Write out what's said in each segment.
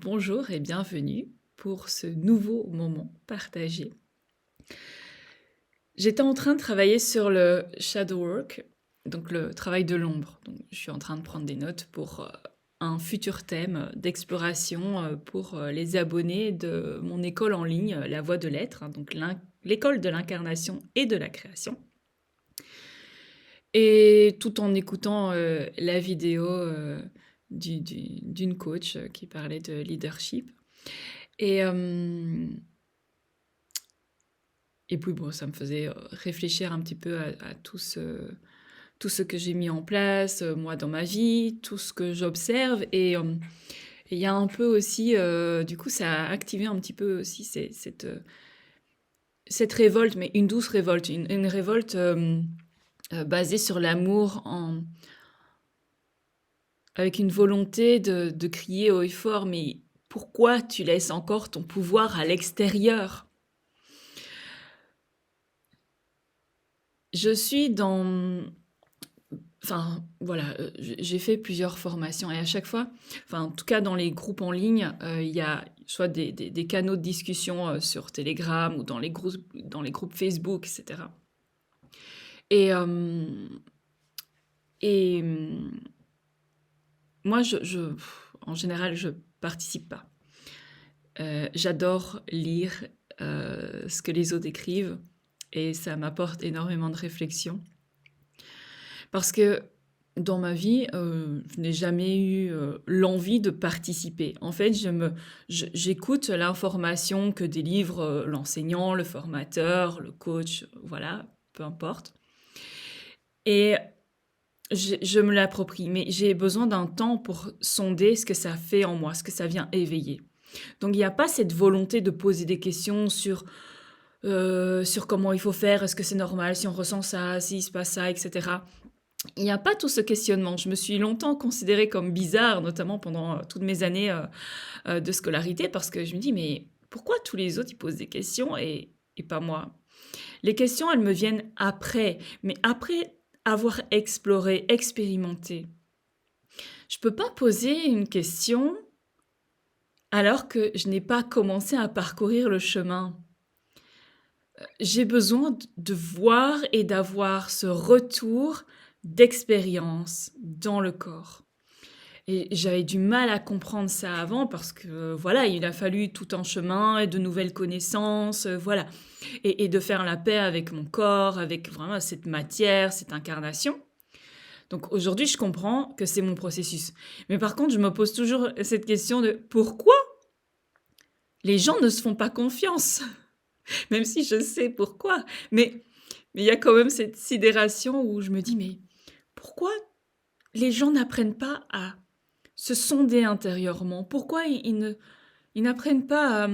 Bonjour et bienvenue pour ce nouveau moment partagé. J'étais en train de travailler sur le shadow work, donc le travail de l'ombre. Donc, je suis en train de prendre des notes pour un futur thème d'exploration pour les abonnés de mon école en ligne, La Voie de l'Être, hein, donc l'école de l'incarnation et de la création. Et tout en écoutant la vidéo d'une coach qui parlait de leadership. Et, euh, et puis bon, ça me faisait réfléchir un petit peu à tout ce que j'ai mis en place, moi, dans ma vie, tout ce que j'observe. Et il y a un peu aussi, du coup, ça a activé un petit peu aussi cette révolte, mais une douce révolte, une révolte basée sur l'amour, avec une volonté de crier haut et fort, mais pourquoi tu laisses encore ton pouvoir à l'extérieur? Je suis dans... Enfin, voilà, j'ai fait plusieurs formations et à chaque fois, enfin, en tout cas dans les groupes en ligne, il y a soit des canaux de discussion sur Telegram ou dans les groupes Facebook, etc. Et, euh, et moi, en général, je participe pas. J'adore lire ce que les autres écrivent et ça m'apporte énormément de réflexion. Parce que dans ma vie, je n'ai jamais eu l'envie de participer. En fait, j'écoute l'information que délivre l'enseignant, le formateur, le coach, voilà, peu importe. Et je me l'approprie, mais j'ai besoin d'un temps pour sonder ce que ça fait en moi, ce que ça vient éveiller. Donc il n'y a pas cette volonté de poser des questions sur comment il faut faire, est-ce que c'est normal, si on ressent ça, s'il se passe ça, etc. Il n'y a pas tout ce questionnement. Je me suis longtemps considérée comme bizarre, notamment pendant toutes mes années de scolarité, parce que je me dis, mais pourquoi tous les autres, ils posent des questions et pas moi? Les questions, elles me viennent après, mais après avoir exploré, expérimenté. Je peux pas poser une question alors que je n'ai pas commencé à parcourir le chemin. J'ai besoin de voir et d'avoir ce retour d'expérience dans le corps. Et j'avais du mal à comprendre ça avant parce que voilà, il a fallu tout un chemin et de nouvelles connaissances, voilà. Et de faire la paix avec mon corps, avec vraiment cette matière, cette incarnation. Donc aujourd'hui, je comprends que c'est mon processus. Mais par contre, je me pose toujours cette question de pourquoi les gens ne se font pas confiance? Même si je sais pourquoi. Mais il y a quand même cette sidération où je me dis, mais pourquoi les gens n'apprennent pas à se sonder intérieurement? Pourquoi ils n'apprennent pas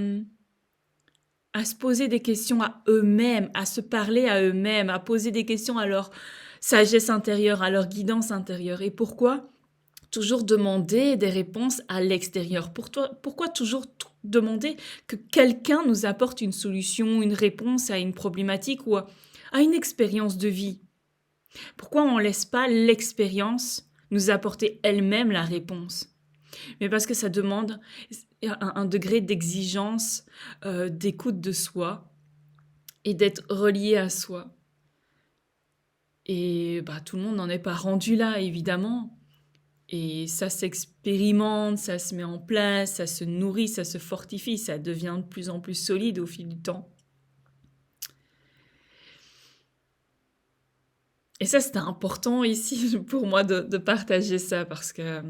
à se poser des questions à eux-mêmes, à se parler à eux-mêmes, à poser des questions à leur sagesse intérieure, à leur guidance intérieure? Et pourquoi toujours demander des réponses à l'extérieur? Pourquoi toujours demander que quelqu'un nous apporte une solution, une réponse à une problématique ou à une expérience de vie? Pourquoi on ne laisse pas l'expérience nous apporter elle-même la réponse? Mais parce que ça demande un degré d'exigence, d'écoute de soi et d'être relié à soi. Et bah, tout le monde n'en est pas rendu là, évidemment. Et ça s'expérimente, ça se met en place, ça se nourrit, ça se fortifie, ça devient de plus en plus solide au fil du temps. Et ça, c'était important ici pour moi de partager ça parce que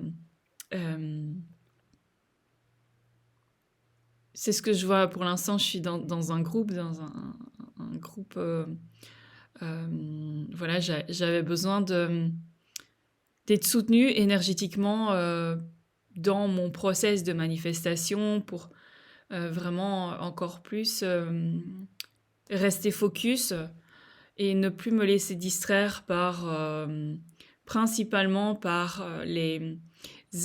c'est ce que je vois pour l'instant. Je suis dans un groupe, un groupe. Voilà, j'avais besoin d'être soutenue énergétiquement dans mon process de manifestation pour vraiment encore plus rester focus et ne plus me laisser distraire principalement par les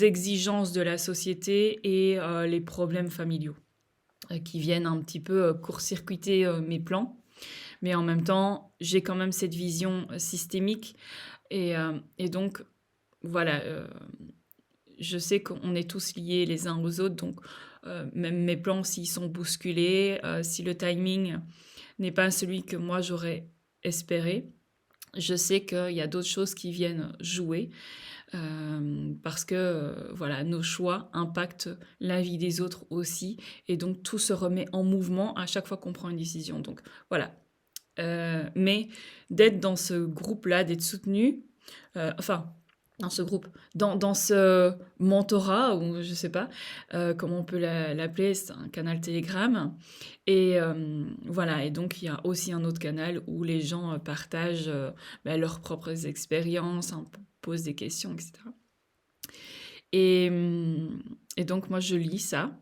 exigences de la société et les problèmes familiaux qui viennent un petit peu court-circuiter mes plans. Mais en même temps, j'ai quand même cette vision systémique et donc voilà, je sais qu'on est tous liés les uns aux autres, donc même mes plans, s'ils sont bousculés, si le timing n'est pas celui que moi j'aurais espéré, je sais qu'il y a d'autres choses qui viennent jouer parce que voilà, nos choix impactent la vie des autres aussi, et donc tout se remet en mouvement à chaque fois qu'on prend une décision. Donc voilà. Mais d'être dans ce groupe-là, d'être soutenu, enfin, dans ce groupe, dans ce mentorat, ou je sais pas comment on peut l'appeler, c'est un canal Telegram. Et voilà, et donc il y a aussi un autre canal où les gens partagent leurs propres expériences, hein, posent des questions, etc. Et, et donc moi je lis ça.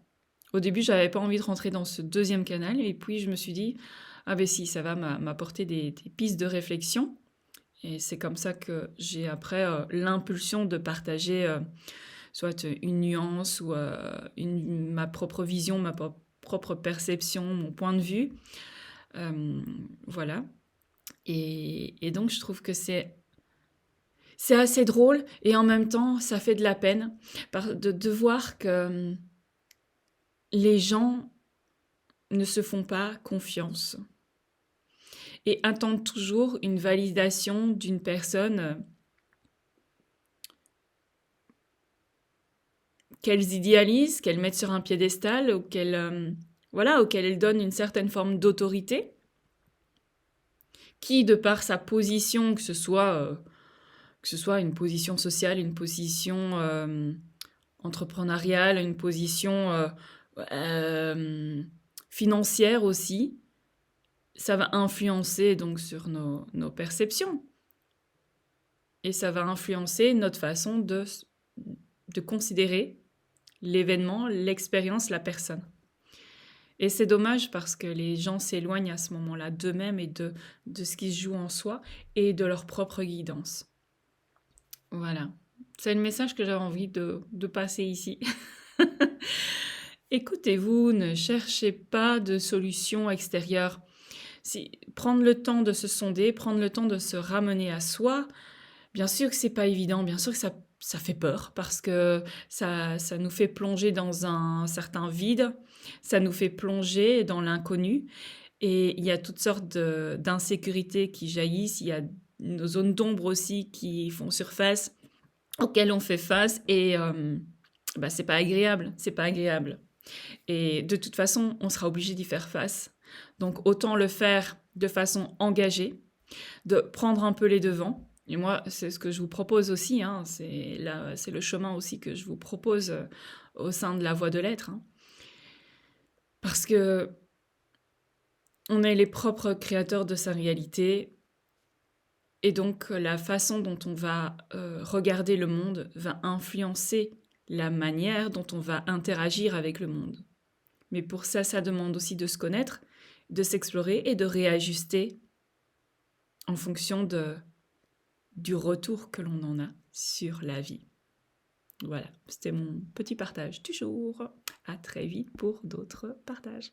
Au début, j'avais pas envie de rentrer dans ce deuxième canal, et puis je me suis dit, ah ben si, ça va m'apporter des pistes de réflexion. Et c'est comme ça que j'ai après l'impulsion de partager soit une nuance ou ma propre vision, ma propre perception, mon point de vue. Voilà. Et donc, je trouve que c'est assez drôle, et en même temps, ça fait de la peine de voir que les gens ne se font pas confiance et attendent toujours une validation d'une personne qu'elles idéalisent, qu'elles mettent sur un piédestal, auquel elles donnent une certaine forme d'autorité, qui, de par sa position, que ce soit une position sociale, une position entrepreneuriale, une position financière aussi, ça va influencer donc sur nos perceptions. Et ça va influencer notre façon de considérer l'événement, l'expérience, la personne. Et c'est dommage parce que les gens s'éloignent à ce moment-là d'eux-mêmes et de ce qui se joue en soi et de leur propre guidance. Voilà. C'est le message que j'avais envie de passer ici. Écoutez-vous, ne cherchez pas de solution extérieure. Prendre le temps de se sonder, prendre le temps de se ramener à soi, bien sûr que c'est pas évident, bien sûr que ça fait peur parce que ça nous fait plonger dans un certain vide, ça nous fait plonger dans l'inconnu, et il y a toutes sortes d'insécurités qui jaillissent, il y a nos zones d'ombre aussi qui font surface, auxquelles on fait face, et c'est pas agréable, c'est pas agréable. Et de toute façon, on sera obligé d'y faire face. Donc autant le faire de façon engagée, de prendre un peu les devants. Et moi, c'est ce que je vous propose aussi, hein, c'est le chemin aussi que je vous propose au sein de la voie de l'être. Hein. Parce que on est les propres créateurs de sa réalité, et donc la façon dont on va regarder le monde va influencer la manière dont on va interagir avec le monde. Mais pour ça, ça demande aussi de se connaître, de s'explorer et de réajuster en fonction du retour que l'on en a sur la vie. Voilà, c'était mon petit partage du jour. À très vite pour d'autres partages.